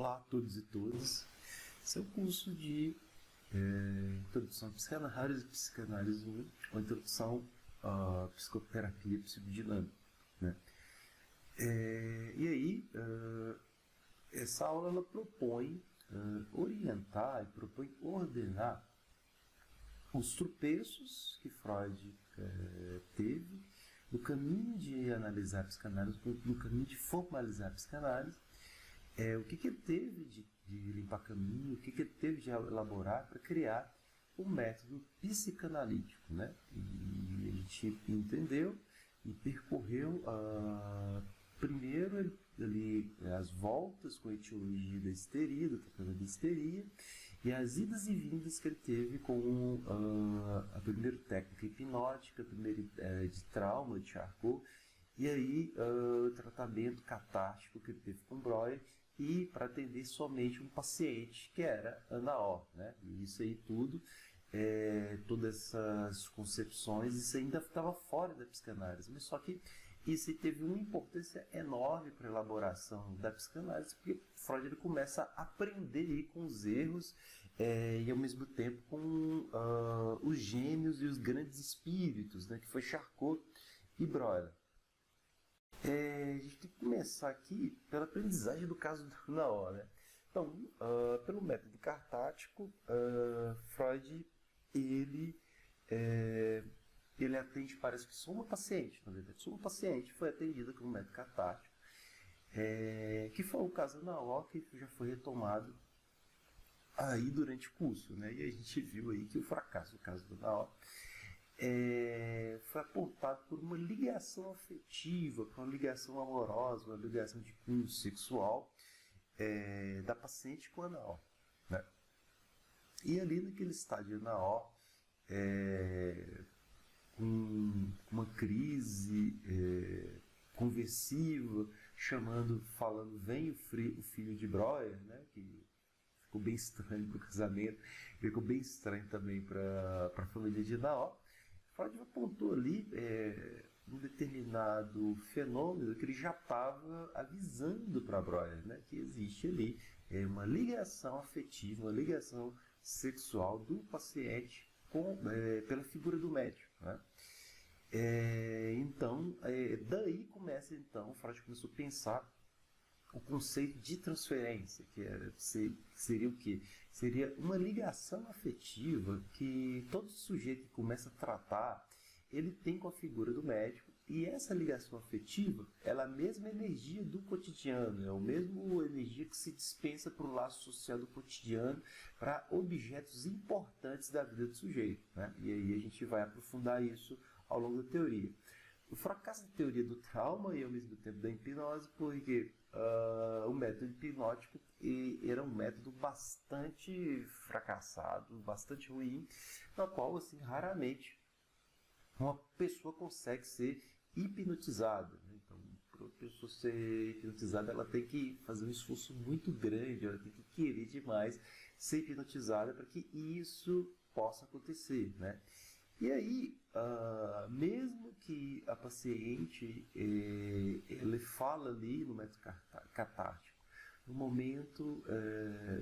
Olá a todos e todas. Esse é o curso de Introdução à Psicanálise 1, ou Introdução à Psicoterapia Psicodinâmica, né? E aí, essa aula ela propõe orientar e propõe ordenar os tropeços que Freud teve no caminho de analisar a psicanálise, no caminho de formalizar a psicanálise, o que ele teve de limpar caminho, o que ele teve de elaborar para criar um método psicanalítico, né? E a gente entendeu e percorreu primeiro as voltas com a etiologia da histeria, do tratamento da histeria, e as idas e vindas que ele teve com a primeira técnica hipnótica, a primeira de trauma de Charcot, e aí o tratamento catártico que ele teve com Breuer, e para atender somente um paciente que era Ana O, né? E isso aí tudo, todas essas concepções, isso ainda estava fora da psicanálise, mas só que isso teve uma importância enorme para a elaboração da psicanálise, porque Freud ele começa a aprender aí com os erros e ao mesmo tempo com os gênios e os grandes espíritos, né? Que foi Charcot e Breuer. A gente tem que começar aqui pela aprendizagem do caso da Ana O, né? Então, pelo método cartático, Freud ele atende, parece que só uma paciente, na verdade, só uma paciente foi atendida com o método cartático, que foi o caso da Ana O, que já foi retomado aí durante o curso, né? E a gente viu aí que o fracasso do caso da Ana O foi apontado por uma ligação afetiva, por uma ligação amorosa, uma ligação de cunho sexual da paciente com a Ana O, né? E ali naquele estádio Ana O, com uma crise conversiva, falando vem o filho de Breuer, né? Que ficou bem estranho para o casamento, ficou bem estranho também para a família de Ana O. Freud apontou ali um determinado fenômeno que ele já estava avisando para Breuer, né? Que existe ali uma ligação afetiva, uma ligação sexual do paciente pela figura do médico, né? Então, daí começa então, Freud começou a pensar o conceito de transferência, seria o quê? Seria uma ligação afetiva que todo sujeito que começa a tratar, ele tem com a figura do médico, e essa ligação afetiva, ela é a mesma energia do cotidiano, é a mesma energia que se dispensa para o laço social do cotidiano para objetos importantes da vida do sujeito, né? E aí a gente vai aprofundar isso ao longo da teoria. O fracasso da teoria do trauma e ao mesmo tempo da hipnose, porque o método hipnótico era um método bastante fracassado, bastante ruim, na qual assim, raramente uma pessoa consegue ser hipnotizada, né? Então, para a pessoa ser hipnotizada, ela tem que fazer um esforço muito grande, ela tem que querer demais ser hipnotizada para que isso possa acontecer, né? E aí, mesmo que a paciente ele fala ali no método catártico, no momento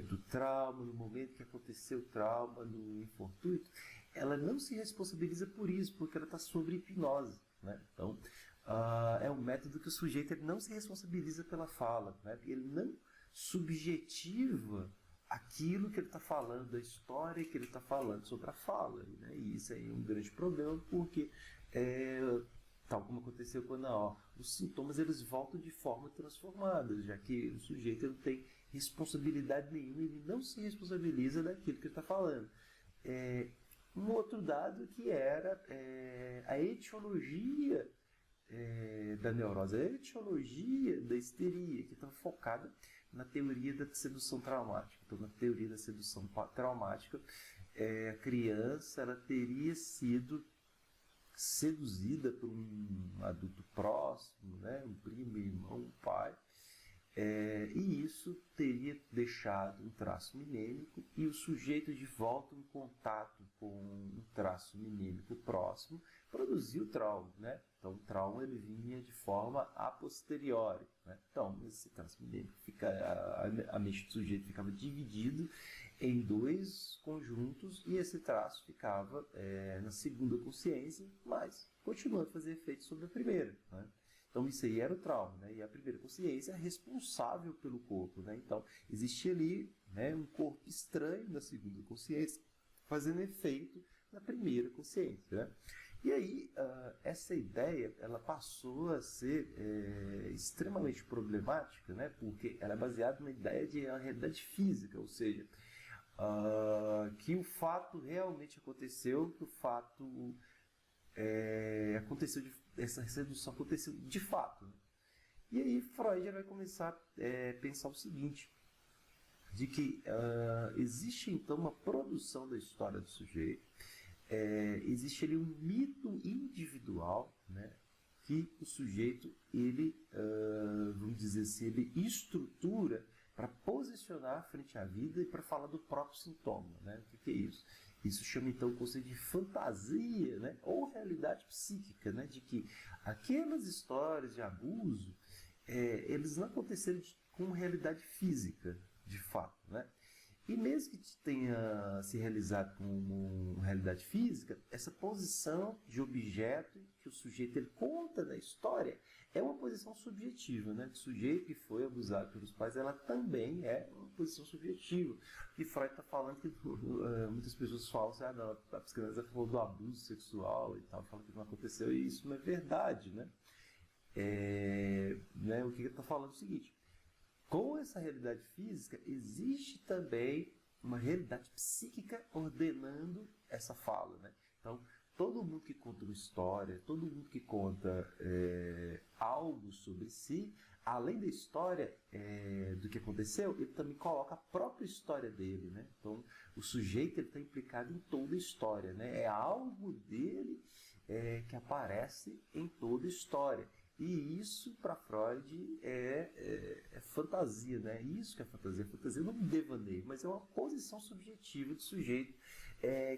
do trauma, no momento que aconteceu o trauma, no infortúnio, ela não se responsabiliza por isso, porque ela está sob hipnose, né? Então, é um método que o sujeito ele não se responsabiliza pela fala, né? Ele não subjetiva aquilo que ele está falando, da história que ele está falando sobre a fala, né? E isso aí é um grande problema, porque tal como aconteceu com a Ana O, os sintomas eles voltam de forma transformada, já que o sujeito não tem responsabilidade nenhuma, ele não se responsabiliza daquilo que ele está falando. Um outro dado que era a etiologia da neurose, a etiologia da histeria, que está focada na teoria da sedução traumática. Então, na teoria da sedução traumática, a criança ela teria sido seduzida por um adulto próximo, né? Um primo, irmão, um pai, E isso teria deixado um traço minêmico e o sujeito de volta em contato com um traço minêmico próximo produziu o trauma, né? Então o trauma ele vinha de forma a posteriori, né? Então esse traço minêmico a mente do sujeito ficava dividido em dois conjuntos e esse traço ficava na segunda consciência, mas continuando a fazer efeito sobre a primeira, né? Então isso aí era o trauma, né? E a primeira consciência é responsável pelo corpo, né? Então existia ali, né, um corpo estranho na segunda consciência fazendo efeito na primeira consciência, né? E aí essa ideia ela passou a ser extremamente problemática, né? Porque ela é baseada na ideia de uma realidade física, ou seja, que o fato realmente aconteceu, que o fato essa redução aconteceu de fato, né? E aí Freud vai começar a pensar o seguinte, de que existe então uma produção da história do sujeito, existe ali um mito individual, né, que o sujeito ele, vamos dizer assim, ele estrutura para posicionar frente à vida e para falar do próprio sintoma, né? O que é isso? Isso chama então o conceito de fantasia, né? Ou realidade psíquica, né? De que aquelas histórias de abuso, eles não aconteceram com realidade física, de fato, né? E mesmo que tenha se realizado como realidade física, essa posição de objeto que o sujeito ele conta na história é uma posição subjetiva, né? O sujeito que foi abusado pelos pais, ela também é uma posição subjetiva. E Freud está falando que muitas pessoas falam assim, não, a psicanálise falou do abuso sexual e tal, fala que não aconteceu, e isso não é verdade, né? O que ele está falando é o seguinte: com essa realidade física, existe também uma realidade psíquica ordenando essa fala, né? Então, todo mundo que conta uma história, todo mundo que conta algo sobre si, além da história do que aconteceu, ele também coloca a própria história dele, né? Então, o sujeito está implicado em toda a história, né? É algo dele que aparece em toda a história. E isso, para Freud, é fantasia, né? Isso que é fantasia. Fantasia não é um devaneio, mas é uma posição subjetiva do sujeito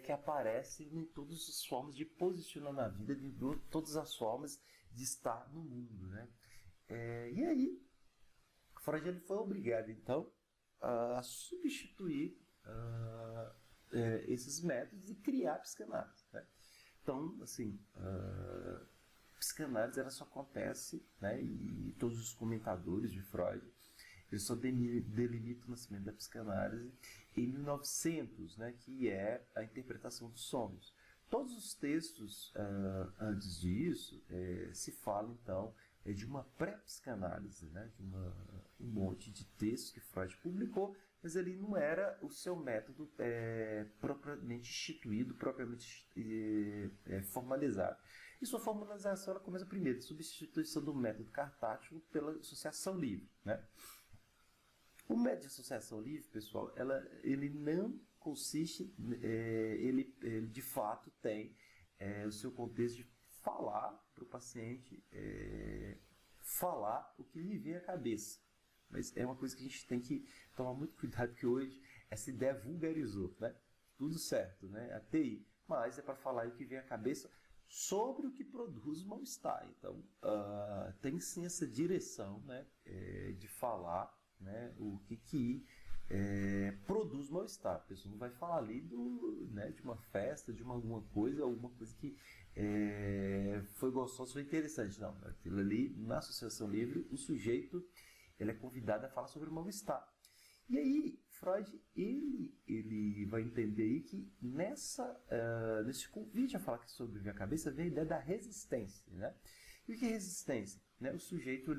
que aparece em todas as formas de posicionar na vida, de todas as formas de estar no mundo, né? E aí, Freud ele foi obrigado, então, a substituir esses métodos e criar a psicanálise, né? Então, assim, psicanálise ela só acontece, né, e todos os comentadores de Freud eles só delimitam o nascimento da psicanálise em 1900, né, que é a interpretação dos sonhos. Todos os textos antes disso se fala então de uma pré-psicanálise, né, de um monte de textos que Freud publicou, mas ele não era o seu método propriamente instituído, propriamente formalizado. E sua formalização ela começa primeiro, substituição do método cartátil pela associação livre, né? O método de associação livre, pessoal, ele não consiste, ele de fato tem o seu contexto de falar para o paciente, falar o que lhe vem à cabeça. Mas é uma coisa que a gente tem que tomar muito cuidado, porque hoje essa ideia vulgarizou, né? Tudo certo, né? A TI, mas é para falar o que vem à cabeça sobre o que produz mal-estar. Então, tem sim essa direção, né, de falar, né, o que produz mal-estar. A pessoa não vai falar ali de uma festa, de alguma coisa que foi gostosa, foi interessante. Não, aquilo ali, na associação livre, o sujeito ele é convidado a falar sobre o mal-estar. E aí, Freud ele vai entender aí que nesse convite a falar sobre a cabeça vem a ideia da resistência, né? E o que é resistência? Né? O sujeito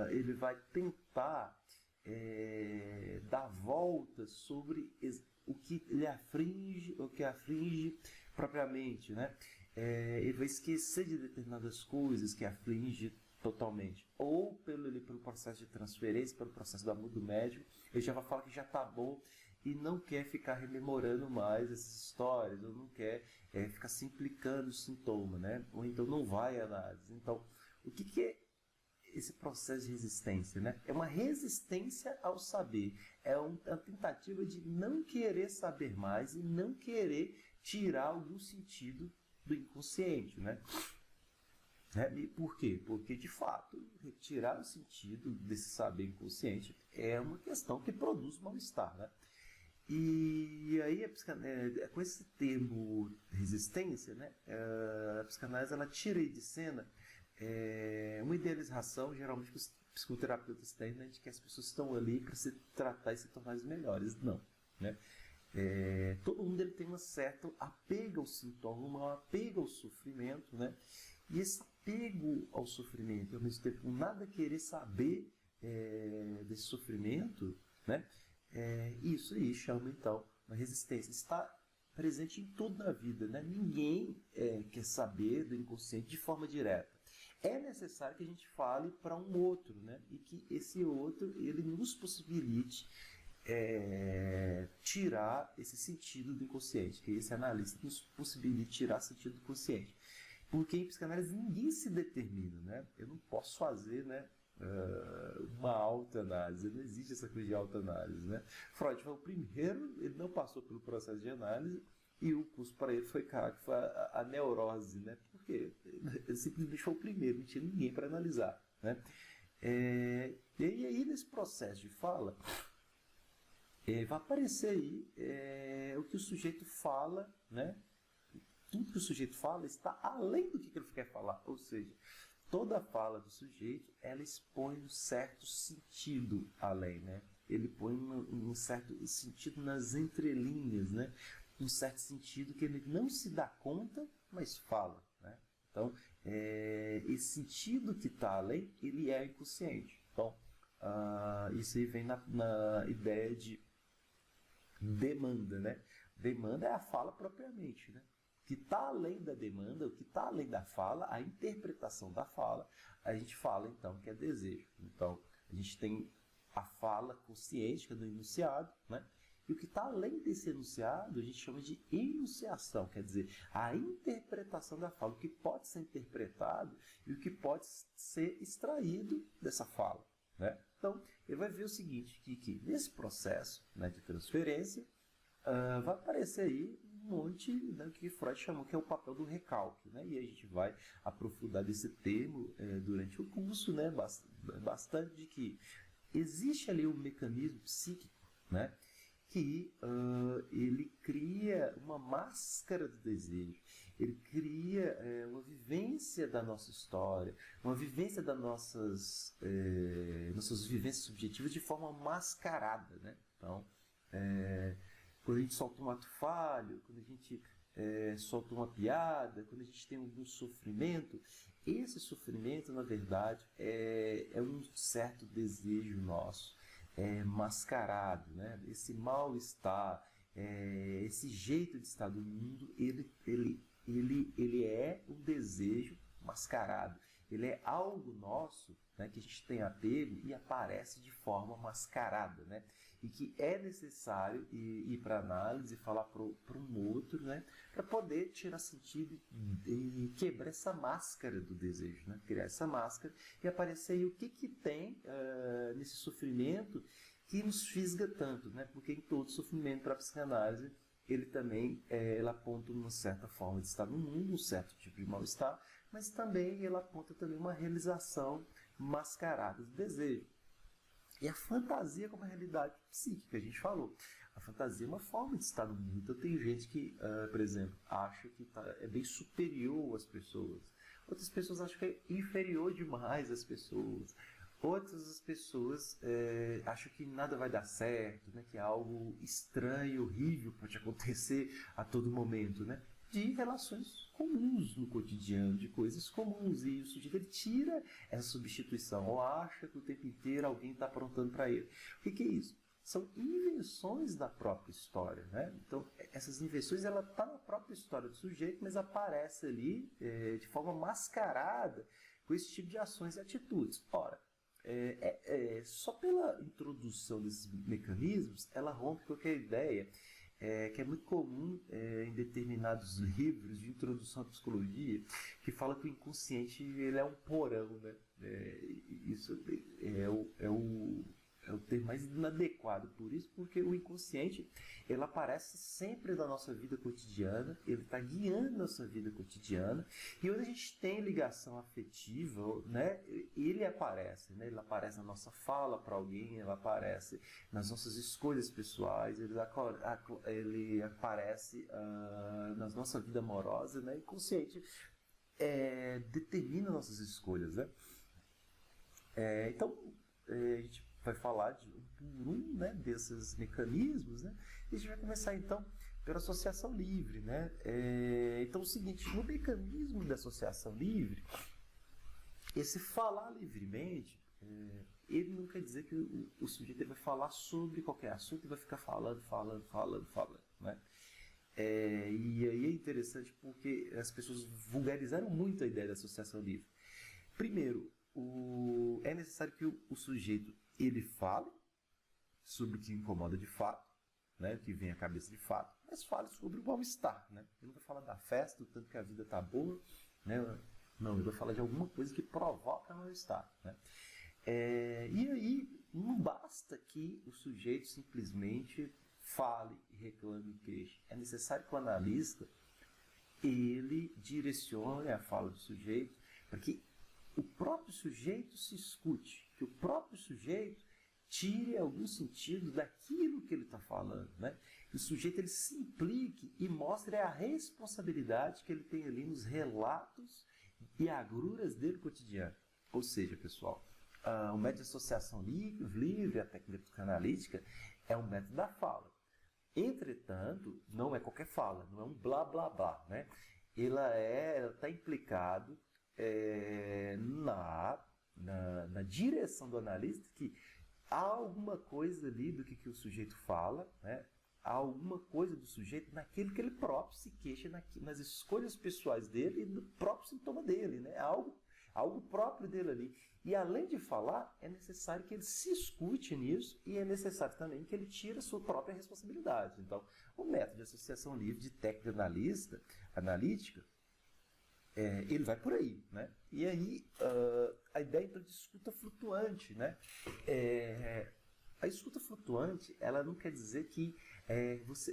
ele vai tentar dar voltas sobre o que lhe aflige, o que aflige propriamente, né? Ele vai esquecer de determinadas coisas que aflige totalmente, ou pelo processo de transferência, pelo processo do amor do médico, ele já vai falar que já está bom e não quer ficar rememorando mais essas histórias, ou não quer ficar se implicando no sintoma, né? Ou então não vai à análise. Então, o que esse processo de resistência, né? É uma resistência ao saber, uma tentativa de não querer saber mais e não querer tirar algum sentido do inconsciente, né? E por quê? Porque, de fato, retirar o sentido desse saber inconsciente é uma questão que produz mal-estar, né? E aí, com esse termo resistência, né, a psicanálise ela tira aí de cena uma idealização, geralmente que os psicoterapeutas têm, né, de que as pessoas estão ali para se tratar e se tornar melhores. Não, né? Todo mundo ele tem um certo apego ao sintoma, um apego ao sofrimento, né? E esse apego ao sofrimento, ao mesmo tempo nada querer saber desse sofrimento, né? Isso aí chama então uma resistência. Está presente em toda a vida, né? Ninguém quer saber do inconsciente de forma direta. É necessário que a gente fale para um outro, né? E que esse outro ele nos possibilite tirar esse sentido do inconsciente, que esse analista nos possibilite tirar sentido do consciente. Porque em psicanálise ninguém se determina, né? Eu não posso fazer, né, uma autoanálise, não existe essa coisa de autoanálise, né? Freud foi o primeiro, ele não passou pelo processo de análise e o curso para ele foi a neurose, né? Porque ele simplesmente foi o primeiro, não tinha ninguém para analisar, né? E aí nesse processo de fala vai aparecer aí o que o sujeito fala, né? Tudo que o sujeito fala está além do que ele quer falar, ou seja, toda a fala do sujeito, ela expõe um certo sentido além, né? Ele põe um certo sentido nas entrelinhas, né? Um certo sentido que ele não se dá conta, mas fala, né? Então, esse sentido que está além, ele é inconsciente. Então, isso aí vem na ideia de demanda, né? Demanda é a fala propriamente, né? O que está além da demanda, o que está além da fala, a interpretação da fala, a gente fala então que é desejo. Então, a gente tem a fala consciente, que é do enunciado, né? E o que está além desse enunciado, a gente chama de enunciação, quer dizer, a interpretação da fala, o que pode ser interpretado e o que pode ser extraído dessa fala, né? Então, ele vai ver o seguinte, que nesse processo, né, de transferência, vai aparecer aí um monte, né, que Freud chamou que é o papel do recalque, né? E a gente vai aprofundar desse termo durante o curso, né? Bastante de que existe ali um mecanismo psíquico, né? Que ele cria uma máscara do desejo, ele cria uma vivência da nossa história, uma vivência das nossas vivências subjetivas de forma mascarada, né? Então, quando a gente solta um ato falho, quando a gente solta uma piada, quando a gente tem algum sofrimento, esse sofrimento, na verdade, é um certo desejo nosso, mascarado, né? Esse mal-estar, esse jeito de estar do mundo, ele é um desejo mascarado. Ele é algo nosso, né, que a gente tem apego e aparece de forma mascarada, né? E que é necessário ir para análise e falar para um outro, né, para poder tirar sentido e quebrar essa máscara do desejo, né? Criar essa máscara e aparecer aí o que tem nesse sofrimento que nos fisga tanto, né? Porque em todo sofrimento, para a psicanálise, ele também ela aponta uma certa forma de estar no mundo, um certo tipo de mal-estar, mas também ela aponta também uma realização mascarada do desejo. E a fantasia como a realidade psíquica, a gente falou. A fantasia é uma forma de estar no mundo. Então tem gente que, por exemplo, acha que é bem superior às pessoas. Outras pessoas acham que é inferior demais às pessoas. Outras pessoas acham que nada vai dar certo, né? Que é algo estranho, horrível, pode acontecer a todo momento, né? De relações comuns no cotidiano, de coisas comuns. E o sujeito ele tira essa substituição, ou acha que o tempo inteiro alguém está aprontando para ele. O que é isso? São invenções da própria história, né? Então, essas invenções, ela está na própria história do sujeito, mas aparece ali de forma mascarada com esse tipo de ações e atitudes. Ora, só pela introdução desses mecanismos, ela rompe qualquer ideia que é muito comum em determinados livros de introdução à psicologia, que fala que o inconsciente ele é um porão, né? Isso é o termo mais inadequado por isso, porque o inconsciente ele aparece sempre na nossa vida cotidiana, ele está guiando a nossa vida cotidiana, e onde a gente tem ligação afetiva, né, ele aparece, né, ele aparece na nossa fala para alguém, ele aparece nas nossas escolhas pessoais, ele aparece na nossa vida amorosa, né, inconsciente determina nossas escolhas, né? Então, a gente vai falar de um por um, né, desses mecanismos, né? E a gente vai começar então pela associação livre, né? Então é o seguinte, no mecanismo da associação livre, esse falar livremente, ele não quer dizer que o sujeito vai falar sobre qualquer assunto e vai ficar falando, né? E aí é interessante porque as pessoas vulgarizaram muito a ideia da associação livre. Primeiro, é necessário que o sujeito ele fale sobre o que incomoda de fato, né, o que vem à cabeça de fato, mas fale sobre o mal-estar. Né? Ele não vai falar da festa, do tanto que a vida está boa, né? Não, ele vai falar de alguma coisa que provoca mal-estar. Né? E aí não basta que o sujeito simplesmente fale, reclame e queixe. É necessário que o analista ele direcione a fala do sujeito para que o próprio sujeito se escute, que o próprio sujeito tire algum sentido daquilo que ele está falando, né? Que o sujeito ele se implique e mostre a responsabilidade que ele tem ali nos relatos e agruras dele cotidiano. Ou seja, pessoal, o método de associação livre, a técnica psicanalítica, é um método da fala. Entretanto, não é qualquer fala, não é um blá blá blá, né? Ela está implicado na direção do analista, que há alguma coisa ali do que o sujeito fala, né? Há alguma coisa do sujeito naquilo que ele próprio se queixa, nas escolhas pessoais dele e no próprio sintoma dele, né? Algo próprio dele ali. E além de falar, é necessário que ele se escute nisso e é necessário também que ele tire a sua própria responsabilidade. Então, o método de associação livre de técnica analítica, ele vai por aí, né? E aí, a ideia então de escuta flutuante, né? A escuta flutuante, ela não quer dizer que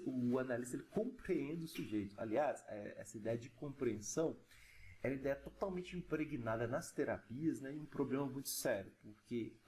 o analista ele compreende o sujeito. Aliás, essa ideia de compreensão é uma ideia totalmente impregnada nas terapias, né? E um problema muito sério, porque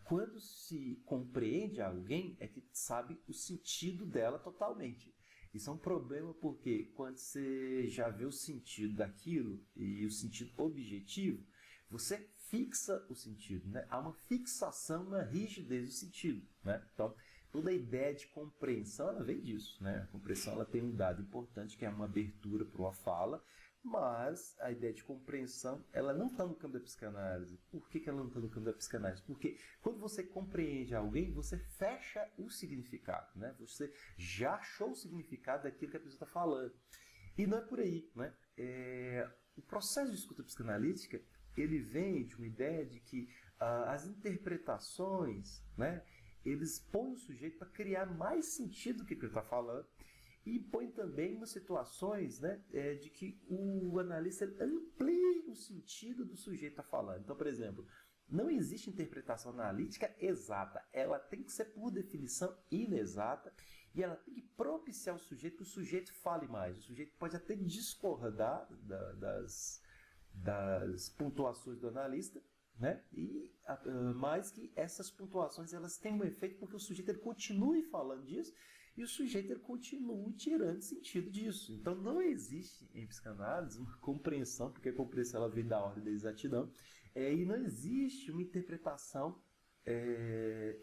quando se compreende alguém, é que sabe o sentido dela totalmente. Isso é um problema porque quando você já vê o sentido daquilo e o sentido objetivo, você fixa o sentido, né? Há uma fixação, uma rigidez do sentido, né? Então, toda a ideia de compreensão, ela vem disso, né? A compreensão ela tem um dado importante que é uma abertura para uma fala, mas a ideia de compreensão, ela não está no campo da psicanálise. Por que ela não está no campo da psicanálise? Porque quando você compreende alguém, você fecha o significado, né? Você já achou o significado daquilo que a pessoa está falando. E não é por aí, né? O processo de escuta psicanalítica, ele vem de uma ideia de que as interpretações, né? Eles põem o sujeito para criar mais sentido do que ele está falando. E põe também umas situações, né, de que o analista amplia o sentido do sujeito está falando. Então, por exemplo, não existe interpretação analítica exata. Ela tem que ser, por definição, inexata. E ela tem que propiciar o sujeito que o sujeito fale mais. O sujeito pode até discordar das pontuações do analista, né? Mas que essas pontuações elas têm um efeito porque o sujeito ele continue falando disso e o sujeito ele continua tirando sentido disso. Então não existe em psicanálise uma compreensão, porque a compreensão ela vem da ordem da exatidão, e não existe uma interpretação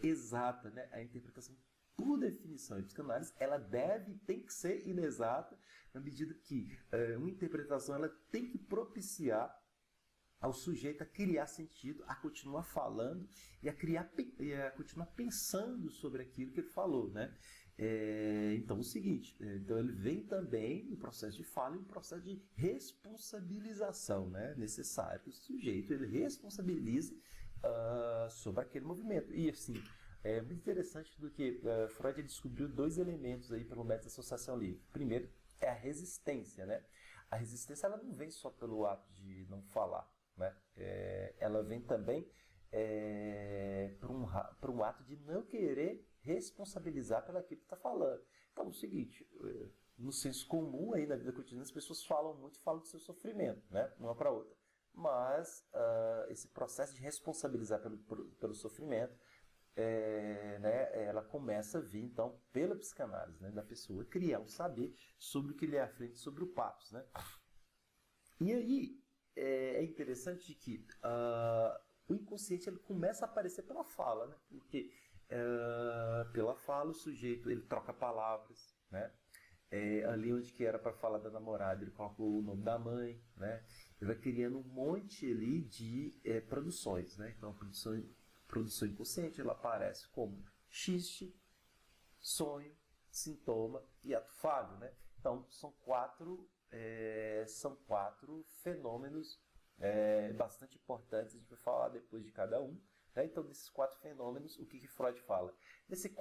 exata, né? A interpretação, por definição em psicanálise, ela tem que ser inexata, na medida que uma interpretação ela tem que propiciar ao sujeito a criar sentido, a continuar falando e a continuar pensando sobre aquilo que ele falou, né? Então, o seguinte, então ele vem também no processo de fala e no processo de responsabilização, né? Necessário que o sujeito ele responsabilize sobre aquele movimento. E assim, É muito interessante do que Freud descobriu dois elementos aí pelo método de associação livre. Primeiro é a resistência, né? A resistência ela não vem só pelo ato de não falar, né? Ela vem também por um ato de não querer responsabilizar pelo que está falando. Então, é o seguinte, no senso comum, aí na vida cotidiana, as pessoas falam muito e falam do seu sofrimento, né? Uma para outra. Mas esse processo de responsabilizar pelo sofrimento, né, ela começa a vir, então, pela psicanálise, né, da pessoa criar um saber sobre o que lhe é à frente, sobre o patos, né? E aí, é interessante que o inconsciente ele começa a aparecer pela fala, né? Porque pela fala o sujeito ele troca palavras, né? Ali onde que era para falar da namorada, ele coloca o nome da mãe, né? Ele vai criando um monte ali de produções, né? Então, a produção inconsciente ela aparece como xiste, sonho, sintoma e ato falho, né? Então, são quatro fenômenos bastante importantes, a gente vai falar depois de cada um. Né? Então, desses quatro fenômenos, o que Freud fala? Desses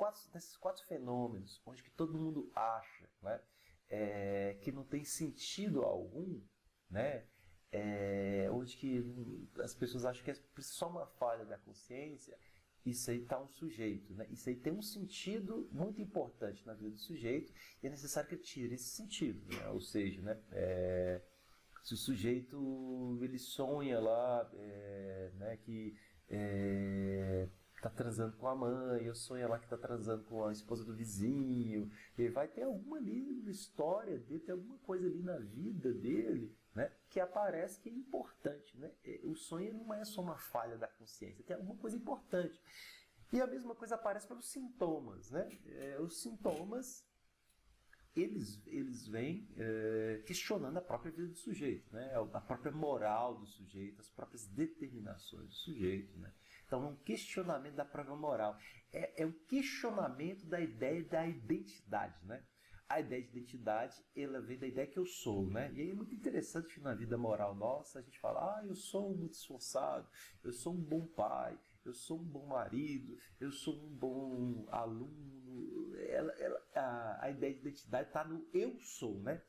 quatro fenômenos, onde que todo mundo acha, né, que não tem sentido algum, né, onde que as pessoas acham que é só uma falha da consciência, isso aí está um sujeito. Né? Isso aí tem um sentido muito importante na vida do sujeito e é necessário que ele tire esse sentido. Né? Ou seja, né, se o sujeito ele sonha lá né, que está transando com a mãe, eu sonho lá que está transando com a esposa do vizinho, ele vai ter alguma ali na história dele, tem alguma coisa ali na vida dele, né, que aparece que é importante. Né? O sonho não é só uma falha da consciência, tem alguma coisa importante. E a mesma coisa aparece pelos sintomas. Né? Os sintomas eles vêm questionando a própria vida do sujeito, né? A própria moral do sujeito, as próprias determinações do sujeito. Né? Então, é um questionamento da própria moral. É um questionamento da ideia da identidade. Né? A ideia de identidade ela vem da ideia que eu sou. Né? E aí é muito interessante que na vida moral nossa a gente fala, eu sou muito esforçado, eu sou um bom pai, eu sou um bom marido, eu sou um bom aluno. A ideia de identidade está no eu sou, né?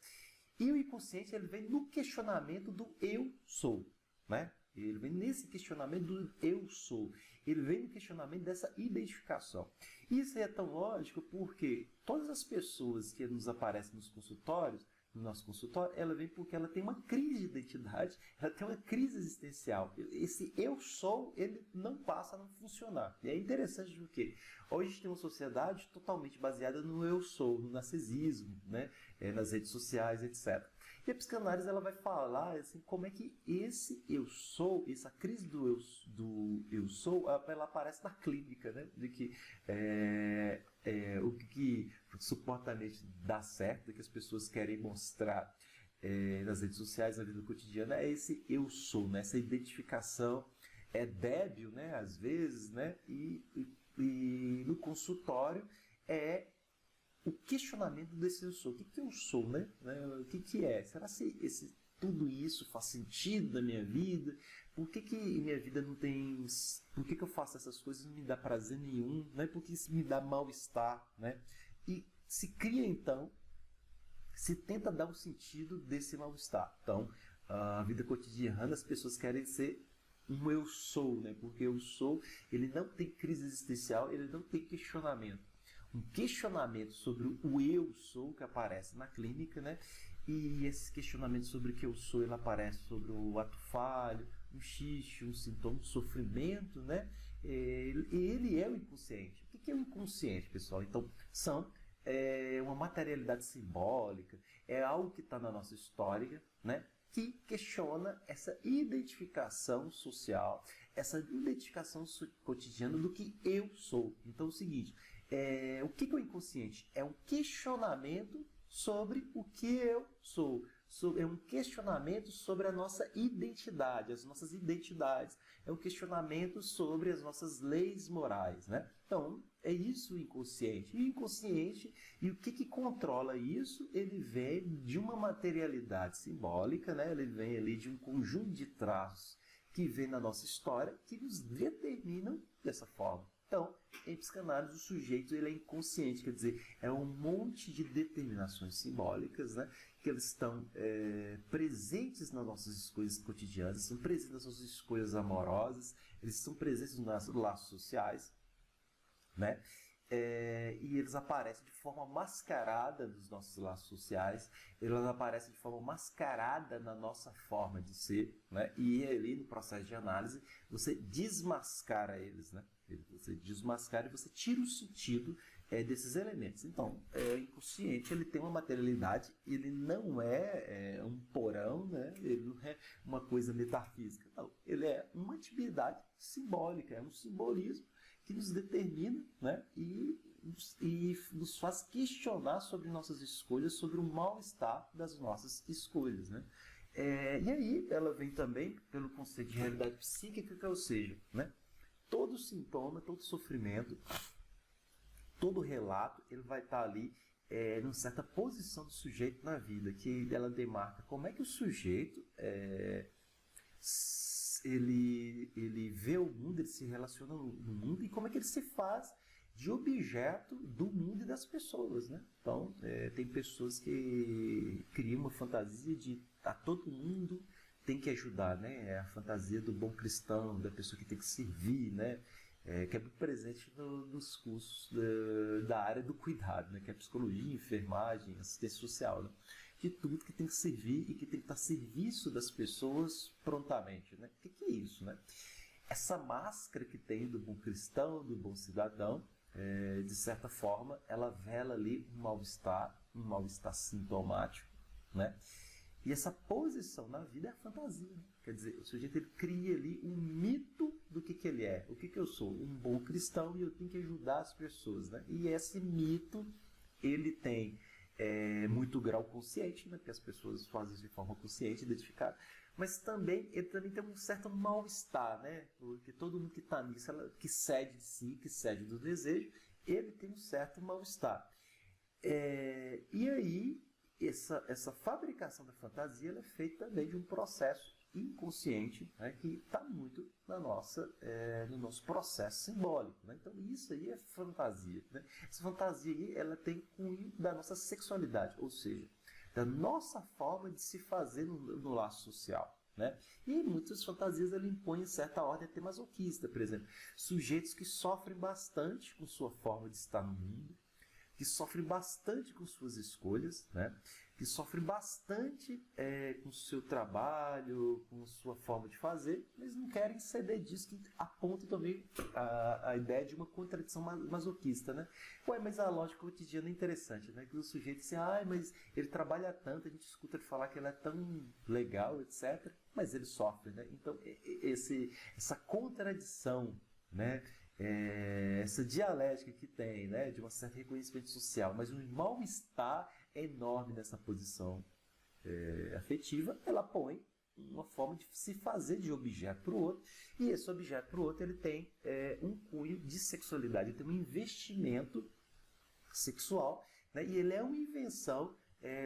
E o inconsciente ele vem no questionamento do eu sou, né? Ele vem nesse questionamento do eu sou. Ele vem no questionamento dessa identificação. Isso é tão lógico porque todas as pessoas que nos aparecem nos consultórios, no nosso consultório, ela vem porque ela tem uma crise de identidade, ela tem uma crise existencial. Esse eu sou, ele não passa a não funcionar. E é interessante porque hoje a gente tem uma sociedade totalmente baseada no eu sou, no narcisismo, né? Nas redes sociais, etc. E a psicanálise ela vai falar assim, como é que esse eu sou, essa crise do eu sou, ela aparece na clínica, né? De que o que supostamente dá certo, que as pessoas querem mostrar nas redes sociais, na vida cotidiana, é esse eu sou, né? Essa identificação débil, né? Às vezes, né? E no consultório é o questionamento desse eu sou. O que eu sou, né? O que é? Será que tudo isso faz sentido na minha vida? Por que minha vida não tem... Por que eu faço essas coisas e não me dá prazer nenhum? Né? Por que isso me dá mal-estar? Né? E se cria, então, se tenta dar um sentido desse mal-estar. Então, a vida cotidiana, as pessoas querem ser um eu sou, né? Porque eu sou, ele não tem crise existencial, ele não tem questionamento. Um questionamento sobre o eu sou que aparece na clínica, né? E esse questionamento sobre o que eu sou, ele aparece sobre o ato falho, um xiste, um sintoma, um sofrimento, né? Ele é o inconsciente. O que é o inconsciente, pessoal? Então, são uma materialidade simbólica, é algo que está na nossa história, né? Que questiona essa identificação social, essa identificação cotidiana do que eu sou. Então, é o seguinte, o que é o inconsciente? É um questionamento sobre o que eu sou. É um questionamento sobre a nossa identidade, as nossas identidades. É um questionamento sobre as nossas leis morais, né? Então, é isso o inconsciente. E o inconsciente, e o que controla isso? Ele vem de uma materialidade simbólica, né? Ele vem ali de um conjunto de traços que vem na nossa história que nos determinam dessa forma. Então, psicanálise, o sujeito ele é inconsciente, quer dizer, é um monte de determinações simbólicas, né, que eles estão presentes nas nossas escolhas cotidianas, estão presentes nas nossas escolhas amorosas, eles estão presentes nos nossos laços sociais, né? E eles aparecem de forma mascarada nos nossos laços sociais, eles aparecem de forma mascarada na nossa forma de ser, né? E ali no processo de análise você desmascara eles, né? Você desmascara e você tira o sentido desses elementos. Então, o inconsciente ele tem uma materialidade, ele não é um porão, né? Ele não é uma coisa metafísica, não. Ele é uma atividade simbólica, é um simbolismo que nos determina, né? e nos faz questionar sobre nossas escolhas, sobre o mal-estar das nossas escolhas. Né? E aí ela vem também pelo conceito de realidade psíquica, ou seja, né? Todo sintoma, todo sofrimento, todo relato, ele vai estar ali numa certa posição do sujeito na vida, que ela demarca como é que o sujeito ele vê o mundo, ele se relaciona no mundo e como é que ele se faz de objeto do mundo e das pessoas, né? Então, tem pessoas que criam uma fantasia de a todo mundo tem que ajudar, né? É a fantasia do bom cristão, da pessoa que tem que servir, né? Que é muito presente nos cursos da área do cuidado, né? Que é psicologia, enfermagem, assistência social, né? De tudo que tem que servir e que tem que estar a serviço das pessoas prontamente. Né? O que é isso? Né? Essa máscara que tem do bom cristão, do bom cidadão, de certa forma, ela vela ali um mal-estar sintomático. Né? E essa posição na vida é a fantasia. Né? Quer dizer, o sujeito ele cria ali um mito do que ele é. O que eu sou? Um bom cristão e eu tenho que ajudar as pessoas. Né? E esse mito, ele tem muito grau consciente, né? Porque as pessoas fazem isso de forma consciente, identificada, mas também ele também tem um certo mal-estar, né? Porque todo mundo que está nisso, que cede de si, que cede do desejo, ele tem um certo mal-estar. E aí, essa fabricação da fantasia ela é feita também de um processo inconsciente, né, que está muito no nosso processo simbólico. Né? Então, isso aí é fantasia. Né? Essa fantasia aí, ela tem cunho da nossa sexualidade, ou seja, da nossa forma de se fazer no laço social. Né? E muitas fantasias ela impõem certa ordem até masoquista, por exemplo. Sujeitos que sofrem bastante com sua forma de estar no mundo, que sofrem bastante com suas escolhas, né? Que sofrem bastante com o seu trabalho, com sua forma de fazer, mas não querem ceder disso, que aponta também a ideia de uma contradição masoquista. Né? Ué, mas a lógica cotidiana é interessante, né? Que o sujeito diz, mas ele trabalha tanto, a gente escuta ele falar que ele é tão legal, etc., mas ele sofre. Né? Então, essa contradição, né? Essa dialética que tem, né, de um certo reconhecimento social, mas um mal-estar enorme nessa posição afetiva, ela põe uma forma de se fazer de objeto para o outro, e esse objeto para o outro ele tem um cunho de sexualidade, ele tem um investimento sexual, né, e ele é uma invenção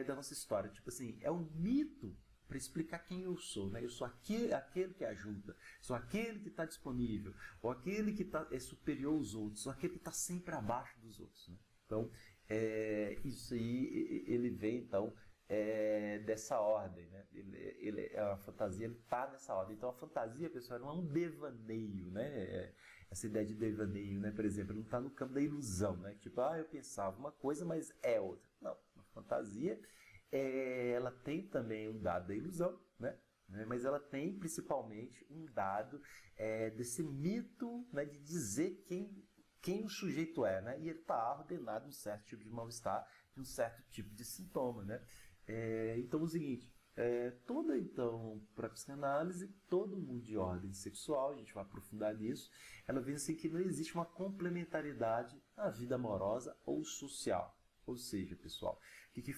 da nossa história, tipo assim, é um mito para explicar quem eu sou. Né? Eu sou aquele que ajuda, sou aquele que está disponível, ou aquele que é superior aos outros, sou aquele que está sempre abaixo dos outros. Né? Então, isso aí, ele vem, então, dessa ordem. Né? A fantasia está nessa ordem. Então, a fantasia, pessoal, não é um devaneio. Né? Essa ideia de devaneio, né? Por exemplo, não está no campo da ilusão. Né? Tipo, eu pensava uma coisa, mas é outra. Não, uma fantasia... ela tem também um dado da ilusão, né? Mas ela tem principalmente um dado desse mito, né? De dizer quem o sujeito é, né? E ele está ordenado um certo tipo de mal-estar, de um certo tipo de sintoma. Né? Então, o seguinte, para a psicanálise, todo mundo de ordem sexual, a gente vai aprofundar nisso, ela vê assim que não existe uma complementaridade na vida amorosa ou social. Ou seja, pessoal, o que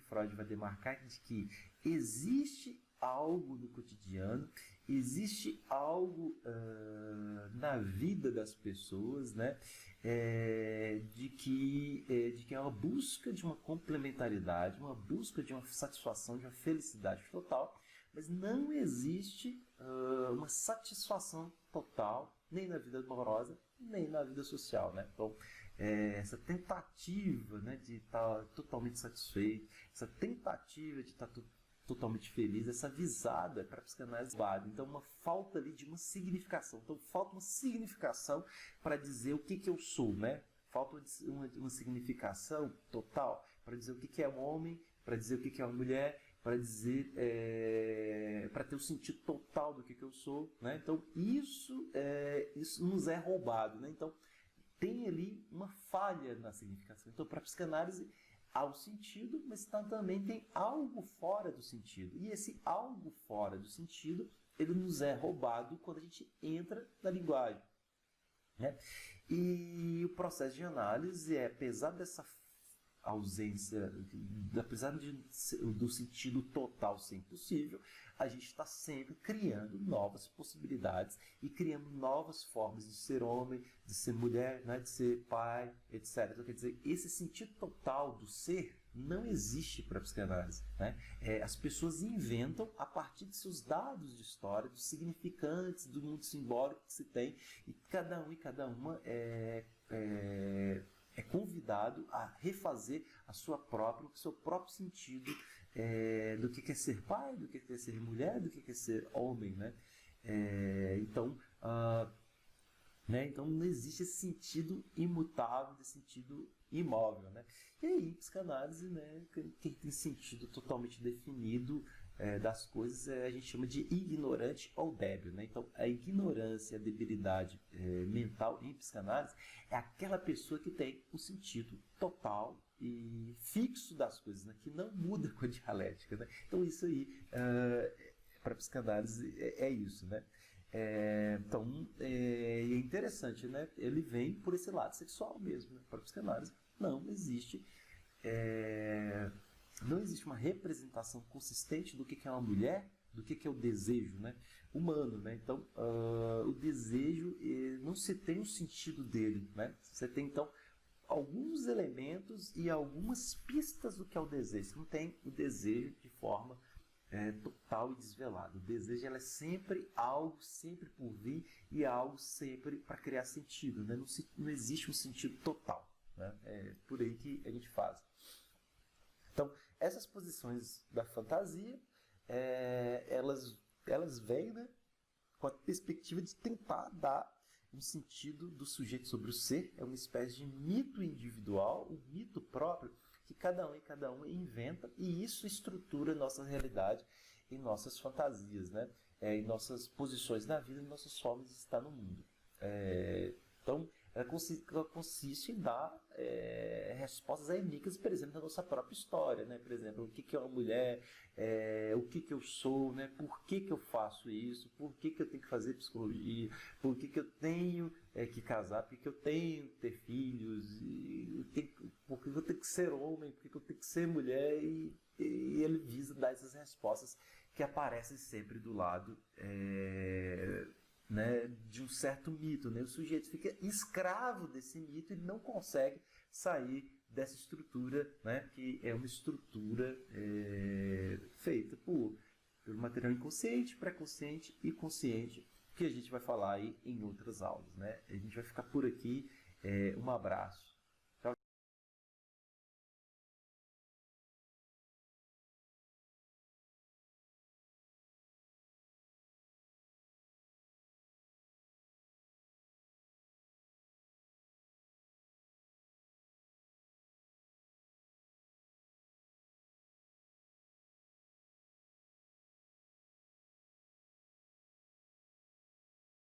Freud vai demarcar é de que existe algo no cotidiano, existe algo na vida das pessoas, né, de que é uma busca de uma complementaridade, uma busca de uma satisfação, de uma felicidade total, mas não existe uma satisfação total, nem na vida amorosa, nem na vida social, né? Então, essa tentativa, né, de estar totalmente satisfeito, essa tentativa de estar totalmente feliz, essa visada para a psicanálise válida. Então, uma falta ali de uma significação. Então, falta uma significação para dizer o que eu sou, né? Falta uma significação total para dizer o que é um homem, para dizer o que é uma mulher, para dizer, para ter o sentido total do que eu sou, né? Então, isso nos é roubado, né? Então, tem ali uma falha na significação. Então, para a psicanálise, há o sentido, mas também tem algo fora do sentido. E esse algo fora do sentido, ele nos é roubado quando a gente entra na linguagem, né? E o processo de análise, apesar dessa ausência, apesar do sentido total ser impossível, a gente está sempre criando novas possibilidades e criando novas formas de ser homem, de ser mulher, né, de ser pai, etc. Então, quer dizer, esse sentido total do ser não existe para a psicanálise, né? As pessoas inventam a partir de seus dados de história, dos significantes, do mundo simbólico que se tem, e cada um e cada uma é convidado a refazer o seu próprio sentido do que é ser pai, do que é ser mulher, do que é ser homem, né? Então não existe esse sentido imutável, esse sentido imóvel, né? E aí, psicanálise, né, quem tem sentido totalmente definido das coisas, a gente chama de ignorante ou débil, né? Então, a ignorância, a debilidade mental em psicanálise é aquela pessoa que tem o sentido total e fixo das coisas, né? Que não muda com a dialética, né? Então, isso aí, para a psicanálise, é isso, né? Então, é interessante, né? Ele vem por esse lado sexual mesmo, né? Para a psicanálise, não existe uma representação consistente do que é uma mulher, do que é o desejo, né, humano, né? Então, o desejo não se tem o sentido dele, né? Você tem, então, alguns elementos e algumas pistas do que é o desejo. Você não tem o desejo de forma total e desvelada. O desejo é sempre algo, sempre por vir, e algo sempre para criar sentido, né? Não existe um sentido total, né? É por aí que a gente faz. Então, essas posições da fantasia, elas vêm, né, com a perspectiva de tentar dar um sentido do sujeito sobre o ser. É uma espécie de mito individual, um mito próprio, que cada um inventa, e isso estrutura nossa realidade e nossas fantasias, né? Em nossas posições na vida e nossas formas de estar no mundo. Então, ela consiste em dar respostas enigmas, por exemplo, da nossa própria história, né? Por exemplo, o que é uma mulher, o que eu sou, né? Por que eu faço isso, por que eu tenho que fazer psicologia, por que eu tenho que casar, por que eu tenho que ter filhos, por que eu tenho que ser homem, por que eu tenho que ser mulher, e ele visa dar essas respostas que aparecem sempre do lado né, de um certo mito, né? O sujeito fica escravo desse mito, ele não consegue sair dessa estrutura, né, que é uma estrutura feita pelo material inconsciente, pré-consciente e consciente, que a gente vai falar aí em outras aulas, né? A gente vai ficar por aqui. Um abraço.